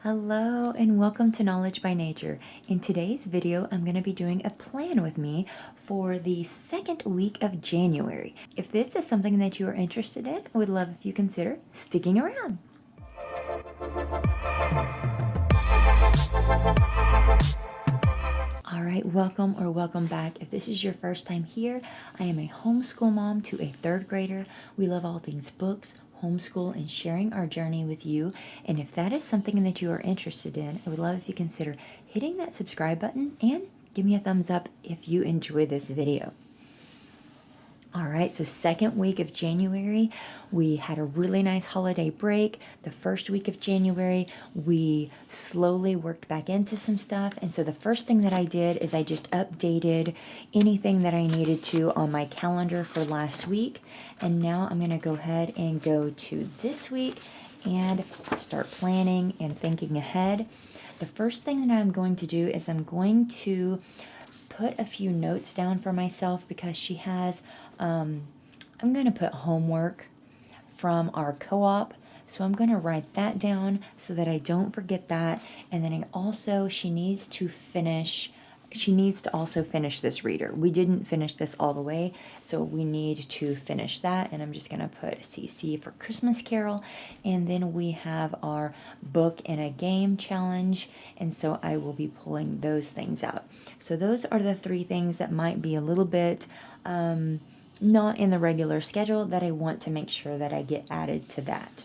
Hello and welcome to Knowledge by Nature. In today's video, I'm going to be doing a plan with me for the second week of January. If this is something that you are interested in, I would love if you consider sticking around. All right, welcome back. If this is your first time here, I am a homeschool mom to a third grader. We love all things books, homeschool, and sharing our journey with you. And if that is something that you are interested in, I would love if you consider hitting that subscribe button and give me a thumbs up if you enjoy this video. All right, so second week of January, we had a really nice holiday break. The first week of January, we slowly worked back into some stuff. And so the first thing that I did is I just updated anything that I needed to on my calendar for last week. And now I'm going to go ahead and go to this week and start planning and thinking ahead. The first thing that I'm going to do is I'm going to put a few notes down for myself because she has, I'm going to put homework from our co-op. So I'm going to write that down so that I don't forget that. And then she needs to also finish this reader. We didn't finish this all the way, so we need to finish that. And I'm just going to put CC for Christmas Carol. And then we have our book and a game challenge. And so I will be pulling those things out. So those are the three things that might be a little bit not in the regular schedule that I want to make sure that I get added to that.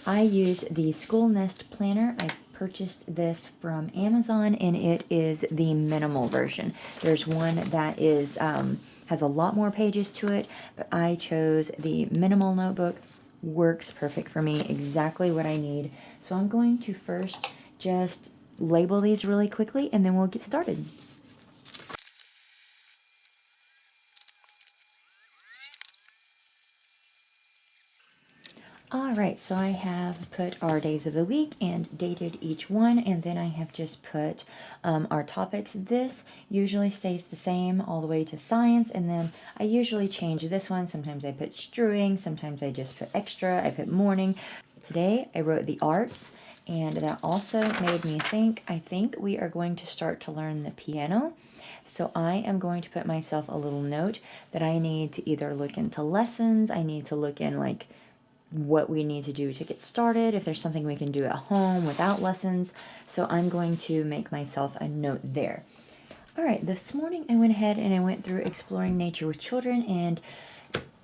I use the School Nest Planner. I purchased this from Amazon, and it is the minimal version. There's one that is has a lot more pages to it, but I chose the minimal notebook. Works perfect for me, exactly what I need. So I'm going to first just label these really quickly, and then we'll get started. Alright, so I have put our days of the week and dated each one, and then I have just put our topics. This usually stays the same all the way to science, and then I usually change this one. Sometimes I put strewing, sometimes I just put extra, I put morning. Today I wrote the arts, and that also made me think, I think we are going to start to learn the piano. So I am going to put myself a little note that I need to either look into lessons, I need to look in like what we need to do to get started, if there's something we can do at home without lessons. So I'm going to make myself a note there. All right, this morning I went ahead and I went through exploring nature with children and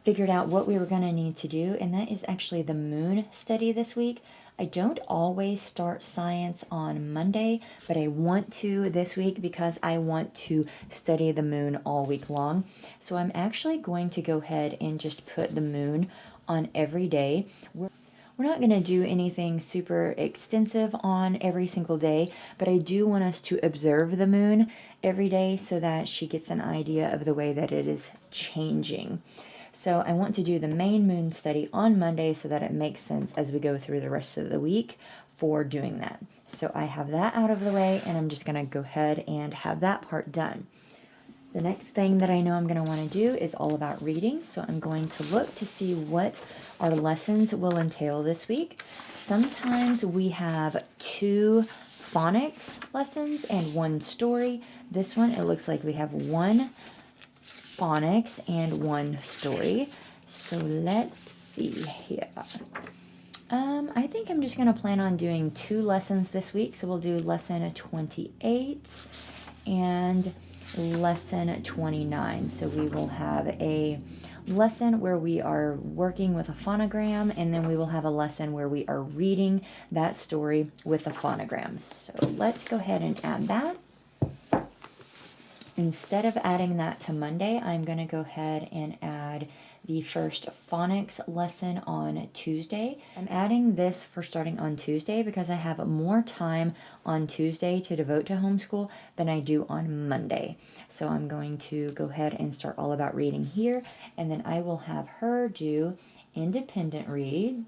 figured out what we were going to need to do, and that is actually the moon study this week. I don't always start science on Monday, but I want to this week because I want to study the moon all week long. So I'm actually going to go ahead and just put the moon on every day. We're not going to do anything super extensive on every single day, but I do want us to observe the moon every day so that she gets an idea of the way that it is changing. So I want to do the main moon study on Monday so that it makes sense as we go through the rest of the week for doing that. So I have that out of the way, and I'm just going to go ahead and have that part done. The next thing that I know I'm going to want to do is all about reading, so I'm going to look to see what our lessons will entail this week. Sometimes we have 2 phonics lessons and 1 story. This one, it looks like we have 1 phonics and 1 story. So let's see here. I think I'm just going to plan on doing 2 lessons this week. So we'll do lesson 28 and lesson 29. So we will have a lesson where we are working with a phonogram, and then we will have a lesson where we are reading that story with a phonogram. So let's go ahead and add that. Instead of adding that to Monday, I'm going to go ahead and add the first phonics lesson on Tuesday. I'm adding this for starting on Tuesday because I have more time on Tuesday to devote to homeschool than I do on Monday. So I'm going to go ahead and start all about reading here, and then I will have her do independent read.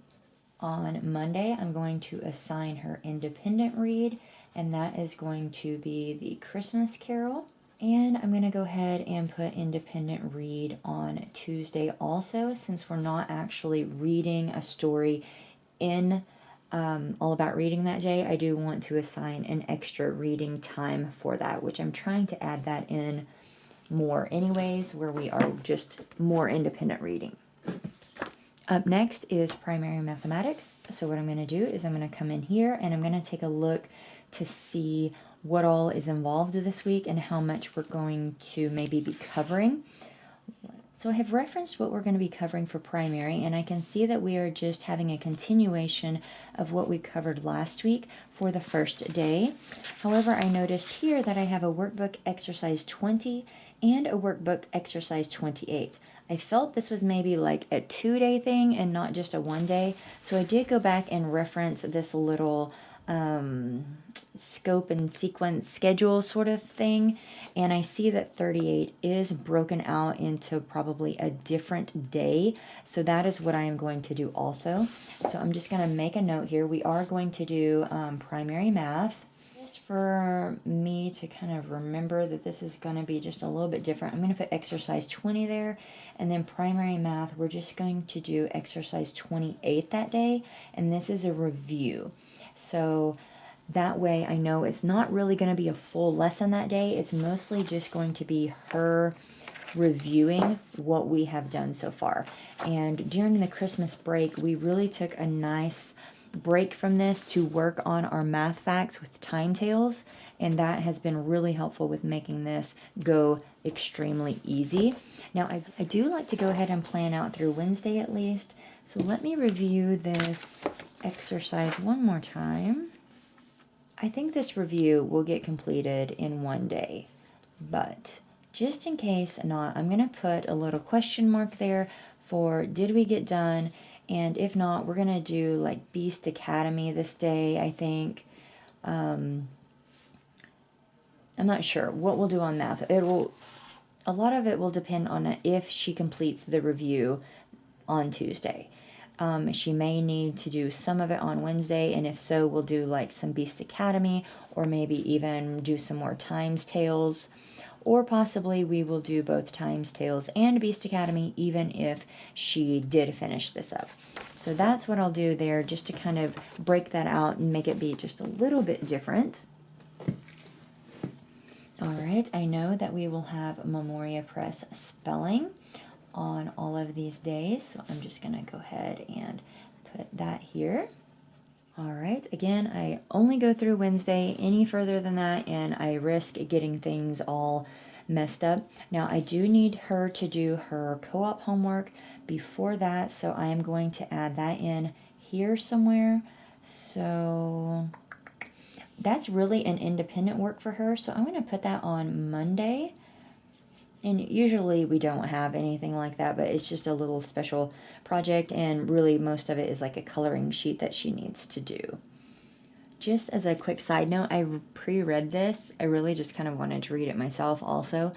On Monday, I'm going to assign her independent read, and that is going to be the Christmas Carol. And I'm going to go ahead and put independent read on Tuesday also, since we're not actually reading a story in all about reading that day, I do want to assign an extra reading time for that, which I'm trying to add that in more anyways, where we are just more independent reading. Up next is primary mathematics. So what I'm going to do is I'm going to come in here and I'm going to take a look to see what all is involved this week and how much we're going to maybe be covering. So I have referenced what we're going to be covering for primary, and I can see that we are just having a continuation of what we covered last week for the first day. However, I noticed here that I have a workbook exercise 20 and a workbook exercise 28. I felt this was maybe like a 2-day thing and not just a 1-day, so I did go back and reference this little scope and sequence schedule sort of thing, and I see that 38 is broken out into probably a different day, so that is what I am going to do also. So I'm just going to make a note here. We are going to do primary math. Just for me to kind of remember that this is going to be just a little bit different, I'm going to put exercise 20 there, and then primary math, we're just going to do exercise 28 that day, and this is a review. So that way I know it's not really going to be a full lesson that day. It's mostly just going to be her reviewing what we have done so far. And during the Christmas break, we really took a nice break from this to work on our math facts with timetails, and that has been really helpful with making this go extremely easy. Now, I do like to go ahead and plan out through Wednesday at least, so let me review this exercise one more time. I think this review will get completed in 1 day, but just in case not, I'm going to put a little question mark there for did we get done, and if not, we're going to do like Beast Academy this day, I think. I'm not sure what we'll do on math. A lot of it will depend on if she completes the review on Tuesday. She may need to do some of it on Wednesday, and if so, we'll do like some Beast Academy, or maybe even do some more Times Tales, or possibly we will do both Times Tales and Beast Academy, even if she did finish this up. So that's what I'll do there, just to kind of break that out and make it be just a little bit different. All right, I know that we will have Memoria Press spelling on all of these days, so I'm just going to go ahead and put that here. All right, again, I only go through Wednesday. Any further than that, and I risk getting things all messed up. Now, I do need her to do her co-op homework before that, so I am going to add that in here somewhere. So that's really an independent work for her, so I'm going to put that on Monday. And usually we don't have anything like that, but it's just a little special project, and really most of it is like a coloring sheet that she needs to do. Just as a quick side note, I pre-read this. I really just kind of wanted to read it myself also.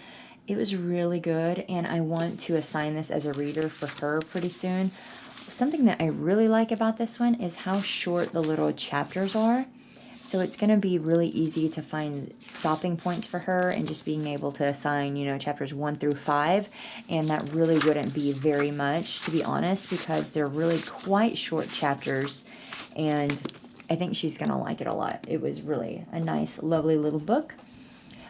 It was really good, and I want to assign this as a reader for her pretty soon. Something that I really like about this one is how short the little chapters are. So it's going to be really easy to find stopping points for her and just being able to assign, chapters 1 through 5. And that really wouldn't be very much, to be honest, because they're really quite short chapters. And I think she's going to like it a lot. It was really a nice, lovely little book.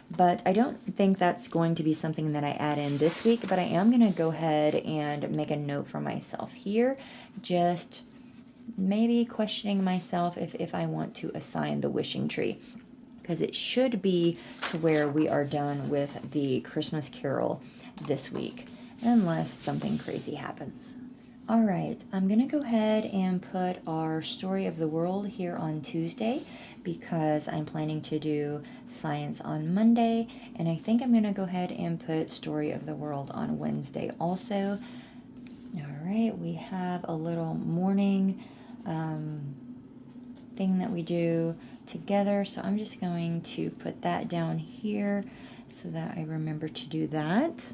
But I don't think that's going to be something that I add in this week. But I am going to go ahead and make a note for myself here. Just maybe questioning myself if I want to assign the wishing tree, because it should be to where we are done with the Christmas Carol this week, unless something crazy happens. All right, I'm going to go ahead and put our Story of the World here on Tuesday, because I'm planning to do science on Monday, and I think I'm going to go ahead and put Story of the World on Wednesday also. All right, we have a little morning thing that we do together, so I'm just going to put that down here so that I remember to do that.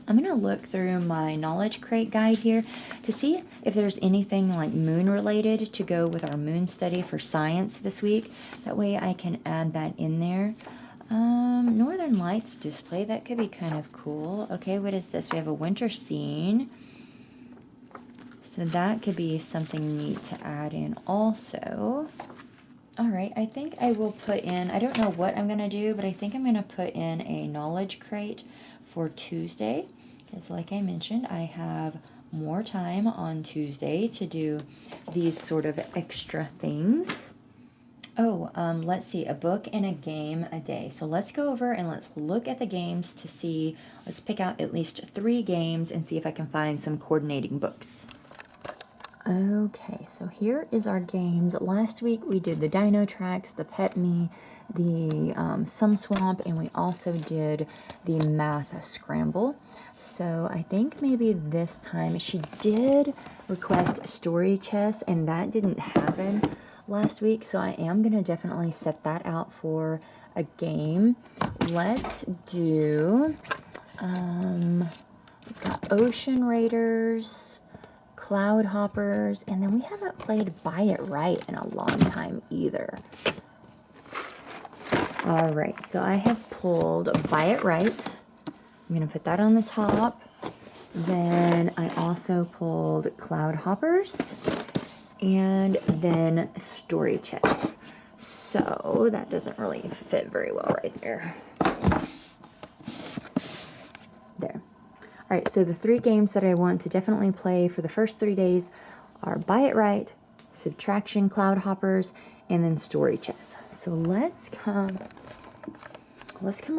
I'm going to look through my knowledge crate guide here to see if there's anything like moon related to go with our moon study for science this week. That way I can add that in there. Northern Lights display, that could be kind of cool. Okay, what is this? We have a winter scene. So that could be something neat to add in also. All right, I think I will put in, I don't know what I'm going to do, but I think I'm going to put in a knowledge crate for Tuesday. Because like I mentioned, I have more time on Tuesday to do these sort of extra things. Oh, let's see, a book and a game a day. So let's go over and let's look at the games to see, let's pick out at least 3 games and see if I can find some coordinating books. Okay, so here is our games. Last week we did the Dino Tracks, the Pet Me, the Some Swamp, and we also did the Math Scramble. So I think maybe this time she did request Story Chess, and that didn't happen last week, so I am going to definitely set that out for a game. Let's do, we've got Ocean Raiders, Cloud Hoppers, and then we haven't played Buy It Right in a long time either. All right, so I have pulled Buy It Right. I'm going to put that on the top. Then I also pulled Cloud Hoppers and then Story Chess. So that doesn't really fit very well right there. There. All right, so the 3 games that I want to definitely play for the first 3 days are Buy It Right, Subtraction, Cloud Hoppers, and then Story Chess. So let's come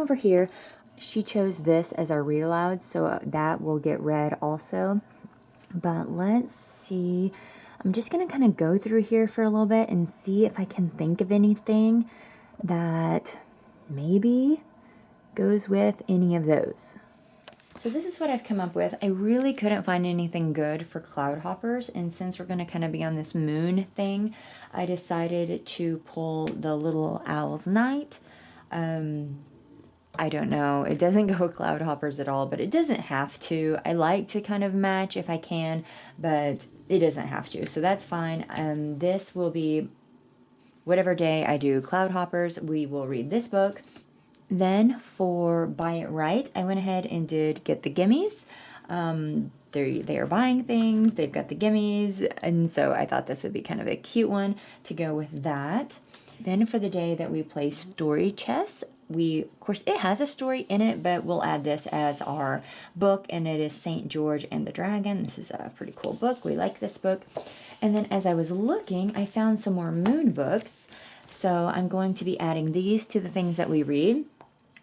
over here. She chose this as our read aloud, so that will get read also. But let's see. I'm just going to kind of go through here for a little bit and see if I can think of anything that maybe goes with any of those. So this is what I've come up with. I really couldn't find anything good for Cloud Hoppers, and since we're going to kind of be on this moon thing, I decided to pull the Little Owl's Night. I don't know. It doesn't go with Cloud Hoppers at all, but it doesn't have to. I like to kind of match if I can, but it doesn't have to, so that's fine. This will be whatever day I do Cloud Hoppers, we will read this book. Then for Buy It Right, I went ahead and did Get the Gimmies. They are buying things, they've got the gimmies, and so I thought this would be kind of a cute one to go with that. Then for the day that we play Story Chess, of course, it has a story in it, but we'll add this as our book, and it is St. George and the Dragon. This is a pretty cool book. We like this book. And then as I was looking, I found some more moon books, so I'm going to be adding these to the things that we read.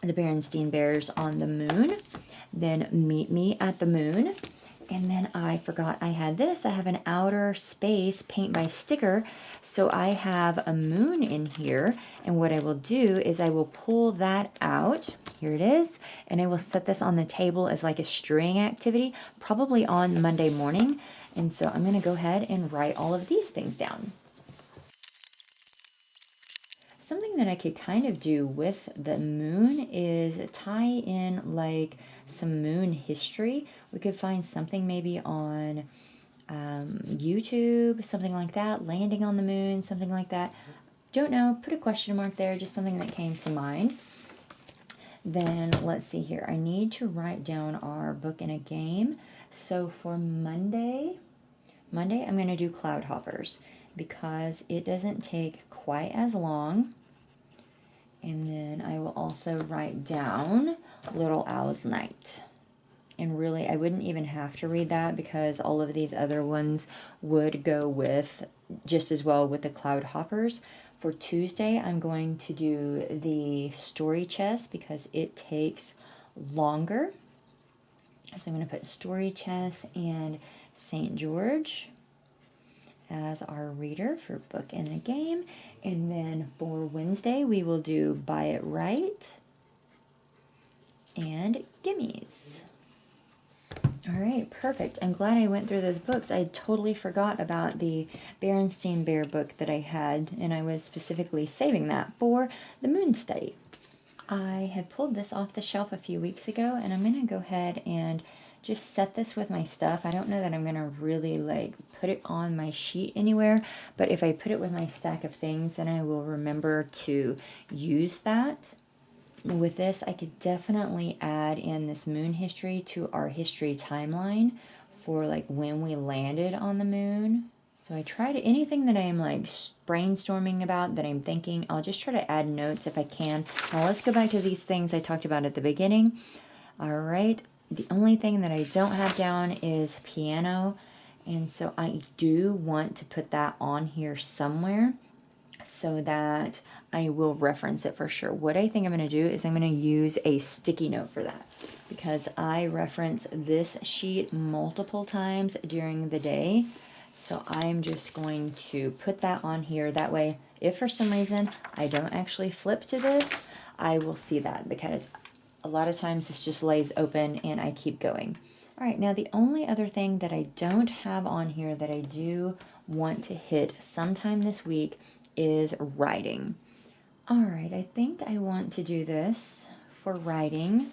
The Berenstain Bears on the Moon, then Meet Me at the Moon, and then I forgot I had this. I have an Outer Space paint by sticker, so I have a moon in here, and what I will do is I will pull that out. Here it is, and I will set this on the table as like a string activity, probably on Monday morning, and so I'm going to go ahead and write all of these things down. Something that I could kind of do with the moon is tie in like some moon history. We could find something maybe on YouTube, something like that, landing on the moon, something like that. Don't know, put a question mark there, just something that came to mind. Then let's see here. I need to write down our book and a game. So for Monday I'm going to do Cloud Hoppers because it doesn't take quite as long. And then I will also write down Little Owl's Night. And really, I wouldn't even have to read that because all of these other ones would go with just as well with the Cloud Hoppers. For Tuesday, I'm going to do the Story Chess because it takes longer. So I'm going to put Story Chess and St. George as our reader for book and a game. And then for Wednesday, we will do Buy It Right and Gimmies. All right, perfect. I'm glad I went through those books. I totally forgot about the Berenstain Bear book that I had, and I was specifically saving that for the moon study. I had pulled this off the shelf a few weeks ago, and I'm going to go ahead and just set this with my stuff. I don't know that I'm going to really like put it on my sheet anywhere, but if I put it with my stack of things, then I will remember to use that. With this, I could definitely add in this moon history to our history timeline for like when we landed on the moon. So I try to, anything that I am like brainstorming about, that I'm thinking, I'll just try to add notes if I can. Now let's go back to these things I talked about at the beginning. All right, the only thing that I don't have down is piano. And so I do want to put that on here somewhere so that I will reference it for sure. What I think I'm going to do is I'm going to use a sticky note for that, because I reference this sheet multiple times during the day. So I'm just going to put that on here. That way, if for some reason I don't actually flip to this, I will see that, because a lot of times this just lays open and I keep going. All right, now the only other thing that I don't have on here that I do want to hit sometime this week is writing. All right, I think I want to do this for writing.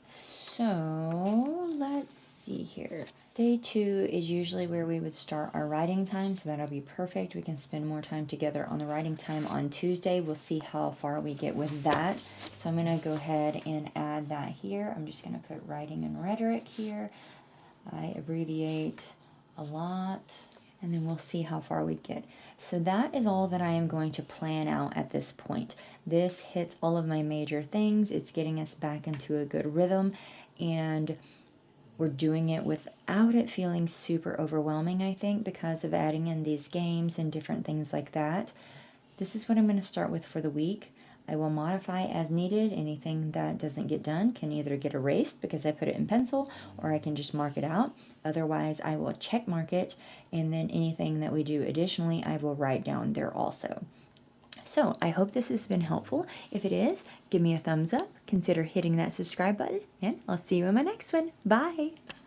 So let's see here. Day 2 is usually where we would start our writing time, so that'll be perfect. We can spend more time together on the writing time on Tuesday. We'll see how far we get with that. So I'm going to go ahead and add that here. I'm just going to put writing and rhetoric here. I abbreviate a lot, and then we'll see how far we get. So that is all that I am going to plan out at this point. This hits all of my major things. It's getting us back into a good rhythm, and we're doing it without it feeling super overwhelming, I think, because of adding in these games and different things like that. This is what I'm going to start with for the week. I will modify as needed. Anything that doesn't get done can either get erased because I put it in pencil, or I can just mark it out. Otherwise, I will check mark it, and then anything that we do additionally, I will write down there also. So I hope this has been helpful. If it is, give me a thumbs up, consider hitting that subscribe button, and I'll see you in my next one. Bye!